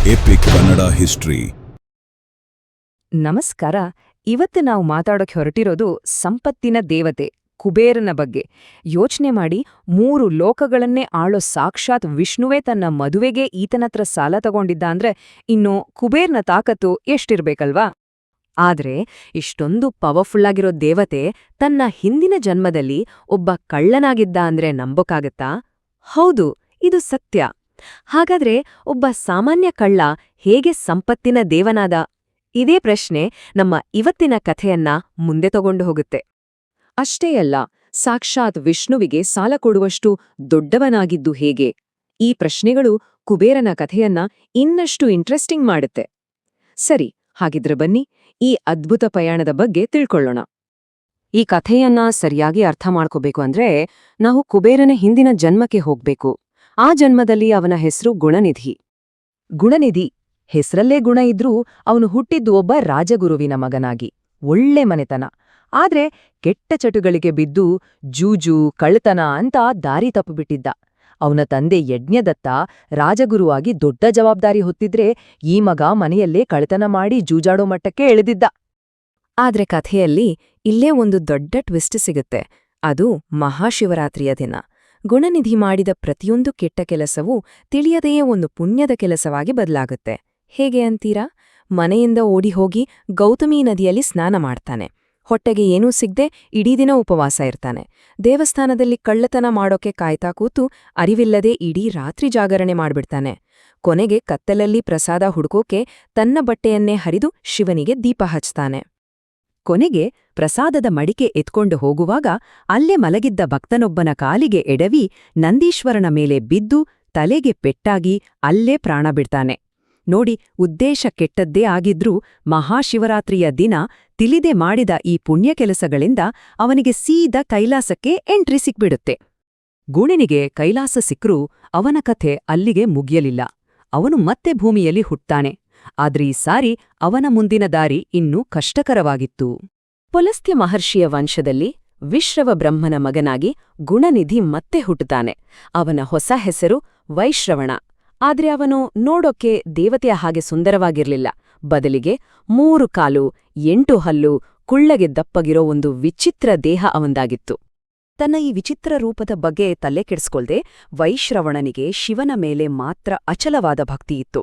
EPIC Kannada history. ನಮಸ್ಕಾರ. ಇವತ್ತು ನಾವು ಮಾತಾಡೋಕೆ ಹೊರಟಿರೋದು ಸಂಪತ್ತಿನ ದೇವತೆ ಕುಬೇರನ ಬಗ್ಗೆ. ಯೋಚನೆ ಮಾಡಿ, 3 ಲೋಕಗಳನ್ನೇ ಆಳೋ ಸಾಕ್ಷಾತ್ ವಿಷ್ಣುವೇ ತನ್ನ ಮದುವೆಗೆ ಈತನತ್ರ ಸಾಲ ತಗೊಂಡಿದ್ದ ಅಂದ್ರೆ ಇನ್ನು ಕುಬೇರ್ನ ತಾಕತ್ತು ಎಷ್ಟಿರ್ಬೇಕಲ್ವಾ? ಆದ್ರೆ ಇಷ್ಟೊಂದು ಪವರ್ಫುಲ್ಲಾಗಿರೋ ದೇವತೆ ತನ್ನ ಹಿಂದಿನ ಜನ್ಮದಲ್ಲಿ ಒಬ್ಬ ಕಳ್ಳನಾಗಿದ್ದ ಅಂದ್ರೆ ನಂಬೋಕಾಗತ್ತಾ? ಹೌದು, ಇದು ಸತ್ಯ. ಹಾಗಾದ್ರೆ ಒಬ್ಬ ಸಾಮಾನ್ಯ ಕಳ್ಳ ಹೇಗೆ ಸಂಪತ್ತಿನ ದೇವನಾದ? ಇದೇ ಪ್ರಶ್ನೆ ನಮ್ಮ ಇವತ್ತಿನ ಕಥೆಯನ್ನ ಮುಂದೆ ತಗೊಂಡು ಹೋಗುತ್ತೆ. ಅಷ್ಟೇ ಅಲ್ಲ, ಸಾಕ್ಷಾತ್ ವಿಷ್ಣುವಿಗೆ ಸಾಲ ಕೊಡುವಷ್ಟು ದೊಡ್ಡವನಾಗಿದ್ದು ಹೇಗೆ? ಈ ಪ್ರಶ್ನೆಗಳು ಕುಬೇರನ ಕಥೆಯನ್ನ ಇನ್ನಷ್ಟು ಇಂಟ್ರೆಸ್ಟಿಂಗ್ ಮಾಡುತ್ತೆ. ಸರಿ, ಹಾಗಿದ್ರೆ ಬನ್ನಿ ಈ ಅದ್ಭುತ ಪಯಣದ ಬಗ್ಗೆ ತಿಳ್ಕೊಳ್ಳೋಣ. ಈ ಕಥೆಯನ್ನ ಸರಿಯಾಗಿ ಅರ್ಥ ಮಾಡ್ಕೋಬೇಕು ಅಂದ್ರೆ ನಾವು ಕುಬೇರನ ಹಿಂದಿನ ಜನ್ಮಕ್ಕೆ ಹೋಗ್ಬೇಕು. ಆ ಜನ್ಮದಲ್ಲಿ ಅವನ ಹೆಸರು ಗುಣನಿಧಿ. ಗುಣನಿಧಿ ಹೆಸರಲ್ಲೇ ಗುಣ ಇದ್ರೂ ಅವನು ಹುಟ್ಟಿದ್ದು ಒಬ್ಬ ರಾಜಗುರುವಿನ ಮಗನಾಗಿ. ಒಳ್ಳೆ ಮನೆತನ. ಆದ್ರೆ ಕೆಟ್ಟ ಚಟುಗಳಿಗೆ ಬಿದ್ದು ಜೂಜು, ಕಳ್ಳತನ ಅಂತ ದಾರಿ ತಪ್ಪುಬಿಟ್ಟಿದ್ದ. ಅವನ ತಂದೆ ಯಜ್ಞದತ್ತ ರಾಜಗುರುವಾಗಿ ದೊಡ್ಡ ಜವಾಬ್ದಾರಿ ಹೊತ್ತಿದ್ರೆ ಈ ಮಗ ಮನೆಯಲ್ಲೇ ಕಳ್ಳತನ ಮಾಡಿ ಜೂಜಾಡೋ ಮಟ್ಟಕ್ಕೆ ಎಳೆದಿದ್ದ. ಆದ್ರೆ ಕಥೆಯಲ್ಲಿ ಇಲ್ಲೇ ಒಂದು ದೊಡ್ಡ ಟ್ವಿಸ್ಟ್ ಸಿಗುತ್ತೆ. ಅದು ಮಹಾಶಿವರಾತ್ರಿಯ ದಿನ. ಗುಣನಿಧಿ ಮಾಡಿದ ಪ್ರತಿಯೊಂದು ಕೆಟ್ಟ ಕೆಲಸವೂ ತಿಳಿಯದೆಯೇ ಒಂದು ಪುಣ್ಯದ ಕೆಲಸವಾಗಿ ಬದಲಾಗುತ್ತೆ. ಹೇಗೆ ಅಂತೀರಾ? ಮನೆಯಿಂದ ಓಡಿಹೋಗಿ ಗೌತಮಿ ನದಿಯಲ್ಲಿ ಸ್ನಾನ ಮಾಡ್ತಾನೆ. ಹೊಟ್ಟೆಗೆ ಏನೂ ಸಿಗ್ದೆ ಇಡೀ ದಿನ ಉಪವಾಸ ಇರ್ತಾನೆ. ದೇವಸ್ಥಾನದಲ್ಲಿ ಕಳ್ಳತನ ಮಾಡೋಕೆ ಕಾಯ್ತಾ ಕೂತು ಅರಿವಿಲ್ಲದೆ ಇಡೀ ರಾತ್ರಿ ಜಾಗರಣೆ ಮಾಡ್ಬಿಡ್ತಾನೆ. ಕೊನೆಗೆ ಕತ್ತಲಲ್ಲಿ ಪ್ರಸಾದ ಹುಡುಕೋಕೆ ತನ್ನ ಬಟ್ಟೆಯನ್ನೇ ಹರಿದು ಶಿವನಿಗೆ ದೀಪ ಹಚ್ತಾನೆ. ಕೊನೆಗೆ ಪ್ರಸಾದದ ಮಡಿಕೆ ಎತ್ಕೊಂಡು ಹೋಗುವಾಗ ಅಲ್ಲೇ ಮಲಗಿದ್ದ ಭಕ್ತನೊಬ್ಬನ ಕಾಲಿಗೆ ಎಡವಿ ನಂದೀಶ್ವರನ ಮೇಲೆ ಬಿದ್ದು ತಲೆಗೆ ಪೆಟ್ಟಾಗಿ ಅಲ್ಲೇ ಪ್ರಾಣ ಬಿಡ್ತಾನೆ. ನೋಡಿ, ಉದ್ದೇಶ ಕೆಟ್ಟದ್ದೇ ಆಗಿದ್ರೂ ಮಹಾಶಿವರಾತ್ರಿಯ ದಿನ ತಿಳಿದೆ ಮಾಡಿದ ಈ ಪುಣ್ಯ ಕೆಲಸಗಳಿಂದ ಅವನಿಗೆ ಸೀದಾ ಕೈಲಾಸಕ್ಕೆ ಎಂಟ್ರಿ ಸಿಕ್ಬಿಡುತ್ತೆ. ಗುಣನಿಗೆ ಕೈಲಾಸ ಸಿಕ್ರೂ ಅವನ ಕಥೆ ಅಲ್ಲಿಗೆ ಮುಗಿಯಲಿಲ್ಲ. ಅವನು ಮತ್ತೆ ಭೂಮಿಯಲ್ಲಿ ಹುಟ್ತಾನೆ. ಆದ್ರೆ ಈ ಸಾರಿ ಅವನ ಮುಂದಿನ ದಾರಿ ಇನ್ನೂ ಕಷ್ಟಕರವಾಗಿತ್ತು. ಪುಲಸ್ತ್ಯ ಮಹರ್ಷಿಯ ವಂಶದಲ್ಲಿ ವಿಶ್ರವ ಬ್ರಹ್ಮನ ಮಗನಾಗಿ ಗುಣನಿಧಿ ಮತ್ತೆ ಹುಟ್ಟುತ್ತಾನೆ. ಅವನ ಹೊಸ ಹೆಸರು ವೈಶ್ರವಣ. ಆದ್ರೆ ಅವನು ನೋಡೋಕೆ ದೇವತೆಯ ಹಾಗೆ ಸುಂದರವಾಗಿರ್ಲಿಲ್ಲ. ಬದಲಿಗೆ 3 ಕಾಲು, 8 ಹಲ್ಲು, ಕುಳ್ಳಗೆ ದಪ್ಪಗಿರೋ ಒಂದು ವಿಚಿತ್ರ ದೇಹ ಅವಂದಾಗಿತ್ತು. ತನ್ನ ಈ ವಿಚಿತ್ರ ರೂಪದ ಬಗ್ಗೆ ತಲೆ ಕೆಡಿಸ್ಕೊಳ್ದೆ ವೈಶ್ರವಣನಿಗೆ ಶಿವನ ಮೇಲೆ ಮಾತ್ರ ಅಚಲವಾದ ಭಕ್ತಿಯಿತ್ತು.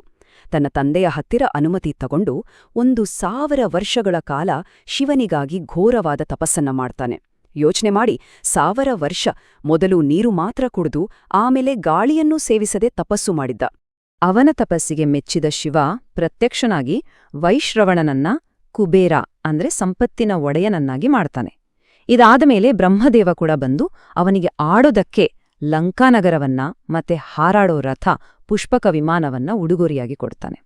ತನ್ನ ತಂದೆಯ ಹತ್ತಿರ ಅನುಮತಿ ತಗೊಂಡು 1000 ವರ್ಷಗಳ ಕಾಲ ಶಿವನಿಗಾಗಿ ಘೋರವಾದ ತಪಸ್ಸನ್ನ ಮಾಡ್ತಾನೆ. ಯೋಚನೆ ಮಾಡಿ, 1000 ವರ್ಷ ಮೊದಲು ನೀರು ಮಾತ್ರ ಕುಡಿದು ಆಮೇಲೆ ಗಾಳಿಯನ್ನೂ ಸೇವಿಸದೆ ತಪಸ್ಸು ಮಾಡಿದ್ದ. ಅವನ ತಪಸ್ಸಿಗೆ ಮೆಚ್ಚಿದ ಶಿವ ಪ್ರತ್ಯಕ್ಷನಾಗಿ ವೈಶ್ರವಣನನ್ನ ಕುಬೇರ ಅಂದ್ರೆ ಸಂಪತ್ತಿನ ಒಡೆಯನನ್ನಾಗಿ ಮಾಡ್ತಾನೆ. ಇದಾದ ಮೇಲೆ ಬ್ರಹ್ಮದೇವ ಕೂಡ ಬಂದು ಅವನಿಗೆ ಆಡೋದಕ್ಕೆ ಲಂಕಾನಗರವನ್ನ ಮತ್ತೆ ಹಾರಾಡೋ ರಥ, ಪುಷ್ಪಕ ವಿಮಾನವನ್ನ ಉಡುಗೊರೆಯಾಗಿ ಕೊಡ್ತಾನೆ.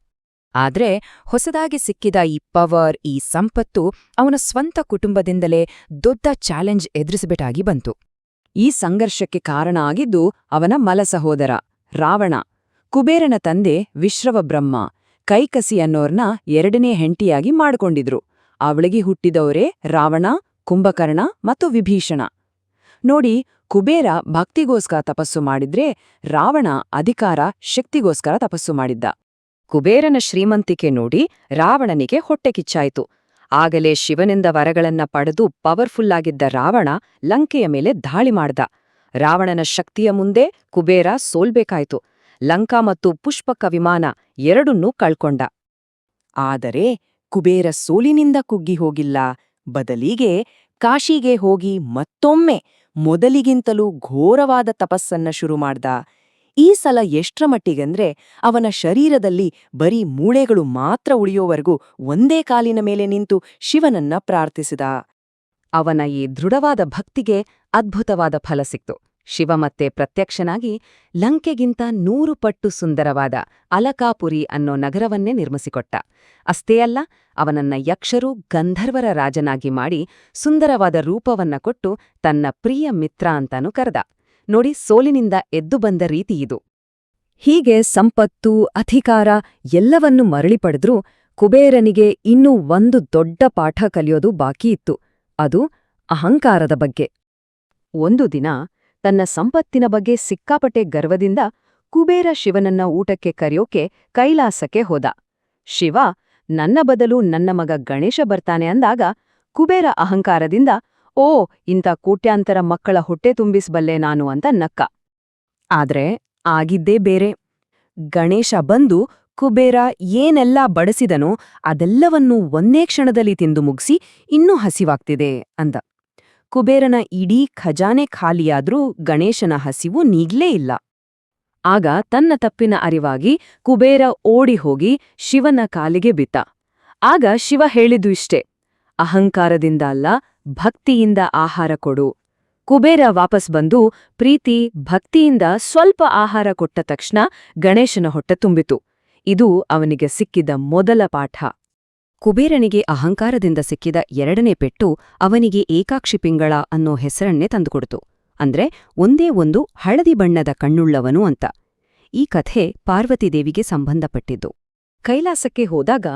ಆದ್ರೆ ಹೊಸದಾಗಿ ಸಿಕ್ಕಿದ ಈ ಪವರ್, ಈ ಸಂಪತ್ತು ಅವನ ಸ್ವಂತ ಕುಟುಂಬದಿಂದಲೇ ದೊಡ್ಡ ಚಾಲೆಂಜ್ ಎದುರಿಸಬೇಕಾಗಿ ಬಂತು. ಈ ಸಂಘರ್ಷಕ್ಕೆ ಕಾರಣ ಆಗಿದ್ದು ಅವನ ಮಲ ಸಹೋದರ ರಾವಣ. ಕುಬೇರನ ತಂದೆ ವಿಶ್ರವಬ್ರಹ್ಮ ಕೈಕಸಿ ಅನ್ನೋರ್ನ 2ನೇ ಹೆಂಡತಿಯಾಗಿ ಮಾಡಿಕೊಂಡಿದ್ರು. ಅವಳಿಗೆ ಹುಟ್ಟಿದವರೇ ರಾವಣ, ಕುಂಭಕರ್ಣ ಮತ್ತು ವಿಭೀಷಣ. ನೋಡಿ, ಕುಬೇರ ಭಕ್ತಿಗೋಸ್ಕರ ತಪಸ್ಸು ಮಾಡಿದ್ರೆ ರಾವಣ ಅಧಿಕಾರ, ಶಕ್ತಿಗೋಸ್ಕರ ತಪಸ್ಸು ಮಾಡಿದ್ದ. ಕುಬೇರನ ಶ್ರೀಮಂತಿಕೆ ನೋಡಿ ರಾವಣನಿಗೆ ಹೊಟ್ಟೆ ಕಿಚ್ಚಾಯಿತು. ಆಗಲೇ ಶಿವನಿಂದ ವರಗಳನ್ನ ಪಡೆದು ಪವರ್ಫುಲ್ಲಾಗಿದ್ದ ರಾವಣ ಲಂಕೆಯ ಮೇಲೆ ದಾಳಿ ಮಾಡ್ದ. ರಾವಣನ ಶಕ್ತಿಯ ಮುಂದೆ ಕುಬೇರ ಸೋಲ್ಬೇಕಾಯ್ತು. ಲಂಕಾ ಮತ್ತು ಪುಷ್ಪಕ ವಿಮಾನ ಎರಡನ್ನೂ ಕಳ್ಕೊಂಡ. ಆದರೆ ಕುಬೇರ ಸೋಲಿನಿಂದ ಕುಗ್ಗಿ ಹೋಗಿಲ್ಲ. ಬದಲಿಗೆ ಕಾಶಿಗೆ ಹೋಗಿ ಮತ್ತೊಮ್ಮೆ ಮೊದಲಿಗಿಂತಲೂ ಘೋರವಾದ ತಪಸ್ಸನ್ನ ಶುರು ಮಾಡ್ದ. ಈ ಸಲ ಎಷ್ಟ್ರ ಮಟ್ಟಿಗಂದ್ರೆ ಅವನ ಶರೀರದಲ್ಲಿ ಬರೀ ಮೂಳೆಗಳು ಮಾತ್ರ ಉಳಿಯೋವರೆಗೂ ಒಂದೇ ಕಾಲಿನ ಮೇಲೆ ನಿಂತು ಶಿವನನ್ನ ಪ್ರಾರ್ಥಿಸಿದ. ಅವನ ಈ ದೃಢವಾದ ಭಕ್ತಿಗೆ ಅದ್ಭುತವಾದ ಫಲ ಸಿಕ್ತು. ಶಿವ ಮತ್ತೆ ಪ್ರತ್ಯಕ್ಷನಾಗಿ ಲಂಕೆಗಿಂತ 100 ಪಟ್ಟು ಸುಂದರವಾದ ಅಲಕಾಪುರಿ ಅನ್ನೋ ನಗರವನ್ನೇ ನಿರ್ಮಿಸಿಕೊಟ್ಟ. ಅಷ್ಟೇ ಅಲ್ಲ, ಅವನನ್ನ ಯಕ್ಷರು ಗಂಧರ್ವರ ರಾಜನಾಗಿ ಮಾಡಿ ಸುಂದರವಾದ ರೂಪವನ್ನ ಕೊಟ್ಟು ತನ್ನ ಪ್ರಿಯ ಮಿತ್ರ ಅಂತಾನೂ ಕರೆದ. ನೋಡಿ, ಸೋಲಿನಿಂದ ಎದ್ದು ಬಂದ ರೀತಿ ಇದು. ಹೀಗೆ ಸಂಪತ್ತು, ಅಧಿಕಾರ ಎಲ್ಲವನ್ನೂ ಮರಳಿ ಪಡೆದ್ರೂ ಕುಬೇರನಿಗೆ ಇನ್ನೂ ಒಂದು ದೊಡ್ಡ ಪಾಠ ಕಲಿಯೋದು ಬಾಕಿಯಿತ್ತು. ಅದು ಅಹಂಕಾರದ ಬಗ್ಗೆ. ಒಂದು ದಿನ ತನ್ನ ಸಂಪತ್ತಿನ ಬಗ್ಗೆ ಸಿಕ್ಕಾಪಟ್ಟೆ ಗರ್ವದಿಂದ ಕುಬೇರ ಶಿವನನ್ನ ಊಟಕ್ಕೆ ಕರೆಯೋಕೆ ಕೈಲಾಸಕ್ಕೆ ಹೋದ. ಶಿವ, ನನ್ನ ಬದಲು ನನ್ನ ಮಗ ಗಣೇಶ ಬರ್ತಾನೆ ಅಂದಾಗ ಕುಬೇರ ಅಹಂಕಾರದಿಂದ, ಓ, ಇಂಥ ಕೋಟ್ಯಾಂತರ ಮಕ್ಕಳ ಹೊಟ್ಟೆ ತುಂಬಿಸಬಲ್ಲೆ ನಾನು ಅಂತ ನಕ್ಕ. ಆದ್ರೆ ಆಗಿದ್ದೇ ಬೇರೆ. ಗಣೇಶ ಬಂದು ಕುಬೇರ ಏನೆಲ್ಲಾ ಬಡಿಸಿದನೋ ಅದೆಲ್ಲವನ್ನೂ ಒಂದೇ ಕ್ಷಣದಲ್ಲಿ ತಿಂದು ಮುಗಿಸಿ ಇನ್ನೂ ಹಸಿವಾಗ್ತಿದೆ ಅಂದ. ಕುಬೇರನ ಇಡೀ ಖಜಾನೆ ಖಾಲಿಯಾದ್ರೂ ಗಣೇಶನ ಹಸಿವು ನೀಗ್ಲೇ ಇಲ್ಲ. ಆಗ ತನ್ನ ತಪ್ಪಿನ ಅರಿವಾಗಿ ಕುಬೇರ ಓಡಿ ಹೋಗಿ ಶಿವನ ಕಾಲಿಗೆ ಬಿತ್ತ. ಆಗ ಶಿವ ಹೇಳಿದ್ದು ಇಷ್ಟೇ, ಅಹಂಕಾರದಿಂದ ಅಲ್ಲ, ಭಕ್ತಿಯಿಂದ ಆಹಾರ ಕೊಡು. ಕುಬೇರ ವಾಪಸ್ ಬಂದು ಪ್ರೀತಿ, ಭಕ್ತಿಯಿಂದ ಸ್ವಲ್ಪ ಆಹಾರ ಕೊಟ್ಟ ತಕ್ಷಣ ಗಣೇಶನ ಹೊಟ್ಟೆ ತುಂಬಿತು. ಇದು ಅವನಿಗೆ ಸಿಕ್ಕಿದ ಮೊದಲ ಪಾಠ. ಕುಬೇರನಿಗೆ ಅಹಂಕಾರದಿಂದ ಸಿಕ್ಕಿದ ಎರಡನೇ ಪೆಟ್ಟು ಅವನಿಗೆ ಏಕಾಕ್ಷಿ ಪಿಂಗಳ ಅನ್ನೋ ಹೆಸರನ್ನೇ ತಂದುಕೊಡ್ತು. ಅಂದ್ರೆ ಒಂದೇ ಒಂದು ಹಳದಿ ಬಣ್ಣದ ಕಣ್ಣುಳ್ಳವನು ಅಂತ. ಈ ಕಥೆ ಪಾರ್ವತೀದೇವಿಗೆ ಸಂಬಂಧಪಟ್ಟಿದ್ದು. ಕೈಲಾಸಕ್ಕೆ ಹೋದಾಗ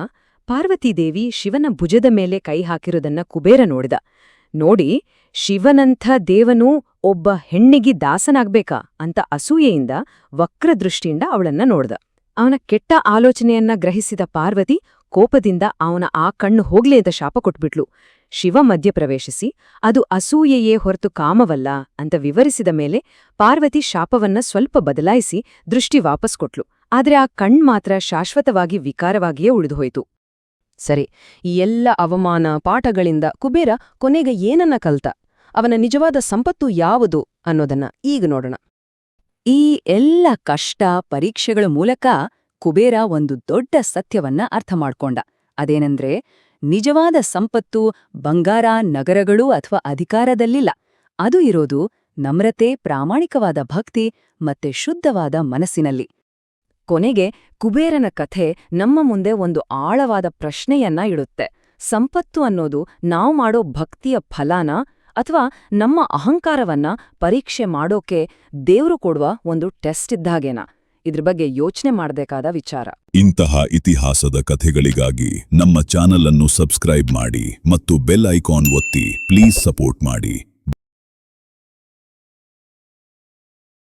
ಪಾರ್ವತೀದೇವಿ ಶಿವನ ಭುಜದ ಮೇಲೆ ಕೈ ಹಾಕಿರೋದನ್ನ ಕುಬೇರ ನೋಡಿದ. ನೋಡಿ, ಶಿವನಂಥ ದೇವನೂ ಒಬ್ಬ ಹೆಣ್ಣಿಗೆ ದಾಸನಾಗ್ಬೇಕಾ ಅಂತ ಅಸೂಯೆಯಿಂದ ವಕ್ರದೃಷ್ಟಿಯಿಂದ ಅವಳನ್ನ ನೋಡ್ದ. ಅವನ ಕೆಟ್ಟ ಆಲೋಚನೆಯನ್ನ ಗ್ರಹಿಸಿದ ಪಾರ್ವತಿ ಕೋಪದಿಂದ ಅವನ ಆ ಕಣ್ಣು ಹೋಗ್ಲೇ ಅಂತ ಶಾಪ ಕೊಟ್ಬಿಟ್ಲು. ಶಿವ ಮಧ್ಯಪ್ರವೇಶಿಸಿ, ಅದು ಅಸೂಯೆಯೇ ಹೊರತು ಕಾಮವಲ್ಲ ಅಂತ ವಿವರಿಸಿದ ಮೇಲೆ ಪಾರ್ವತಿ ಶಾಪವನ್ನ ಸ್ವಲ್ಪ ಬದಲಾಯಿಸಿ ದೃಷ್ಟಿ ವಾಪಸ್ ಕೊಟ್ಲು. ಆದ್ರೆ ಆ ಕಣ್ ಮಾತ್ರ ಶಾಶ್ವತವಾಗಿ ವಿಕಾರವಾಗಿಯೇ ಉಳಿದುಹೋಯ್ತು. ಸರಿ, ಈ ಎಲ್ಲ ಅವಮಾನ ಪಾಠಗಳಿಂದ ಕುಬೇರ ಕೊನೆಗೆ ಏನನ್ನ ಕಲ್ತ? ಅವನ ನಿಜವಾದ ಸಂಪತ್ತು ಯಾವುದು ಅನ್ನೋದನ್ನ ಈಗ ನೋಡೋಣ. ಈ ಎಲ್ಲ ಕಷ್ಟ ಪರೀಕ್ಷೆಗಳ ಮೂಲಕ ಕುಬೇರ ಒಂದು ದೊಡ್ಡ ಸತ್ಯವನ್ನ ಅರ್ಥ ಮಾಡ್ಕೊಂಡ. ಅದೇನೆಂದ್ರೆ, ನಿಜವಾದ ಸಂಪತ್ತು ಬಂಗಾರ, ನಗರಗಳು ಅಥವಾ ಅಧಿಕಾರದಲ್ಲಿಲ್ಲ. ಅದು ಇರೋದು ನಮ್ರತೆ, ಪ್ರಾಮಾಣಿಕವಾದ ಭಕ್ತಿ ಮತ್ತೆ ಶುದ್ಧವಾದ ಮನಸ್ಸಿನಲ್ಲಿ. ಕೊನೆಗೆ ಕುಬೇರನ ಕಥೆ ನಮ್ಮ ಮುಂದೆ ಒಂದು ಆಳವಾದ ಪ್ರಶ್ನೆಯನ್ನ ಇಡುತ್ತೆ. ಸಂಪತ್ತು ಅನ್ನೋದು ನಾವು ಮಾಡೋ ಭಕ್ತಿಯ ಫಲಾನ ಅಥವಾ ನಮ್ಮ ಅಹಂಕಾರವನ್ನ ಪರೀಕ್ಷೆ ಮಾಡೋಕೆ ದೇವ್ರು ಕೊಡುವ ಒಂದು ಟೆಸ್ಟ್ ಇದ್ದಾಗೇನಾ? ಇದ್ರ ಬಗ್ಗೆ ಯೋಚನೆ ಮಾಡಬೇಕಾದ ವಿಚಾರ. ಇಂತಹ ಇತಿಹಾಸದ ಕಥೆಗಳಿಗಾಗಿ ನಮ್ಮ ಚಾನಲ್ ಅನ್ನು ಸಬ್ಸ್ಕ್ರೈಬ್ ಮಾಡಿ ಮತ್ತು ಬೆಲ್ ಐಕಾನ್ ಒತ್ತಿ. ಪ್ಲೀಸ್ ಸಪೋರ್ಟ್ ಮಾಡಿ.